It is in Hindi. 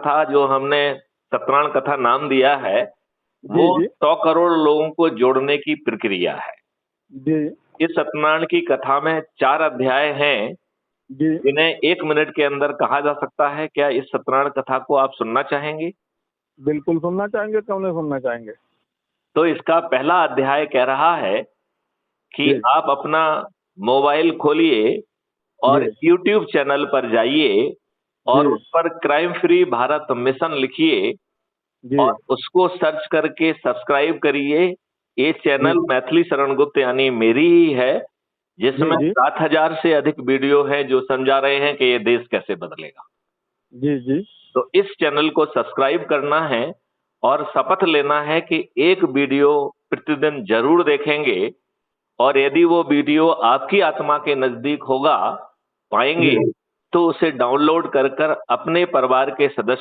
कथा जो हमने सत्यनारायण कथा नाम दिया है, जी वो जी 100 करोड़ लोगों को जोड़ने की प्रक्रिया है। जी इस सत्यनारायण की कथा में 4 अध्याय हैं, जी। जिन्हें 1 मिनट के अंदर कहा जा सकता है। क्या इस सत्यनारायण कथा को आप सुनना चाहेंगे? बिल्कुल सुनना चाहेंगे, क्यों नहीं सुनना चाहेंगे। तो इसका पहला अध्याय कह रहा है कि जी आप अपना मोबाइल खोलिए और जी YouTube चैनल पर जाइए और जी उस पर क्राइम फ्री भारत मिशन लिखिए जी और उसको सर्च करके सब्सक्राइब करिए। ये जी चैनल मैथिली शरण गुप्त यानी मेरी ही है, जी जिसमें जी 7,000 से अधिक वीडियो है जो समझा रहे हैं कि ये देश कैसे बदलेगा। जी जी तो इस चैनल को सब्सक्राइब करना है और शपथ लेना है कि एक वीडियो प्रतिदिन जरूर देखेंगे और यदि वो वीडियो आपकी आत्मा के नजदीक होगा पाएंगे जी तो उसे डाउनलोड कर कर अपने परिवार के सदस्य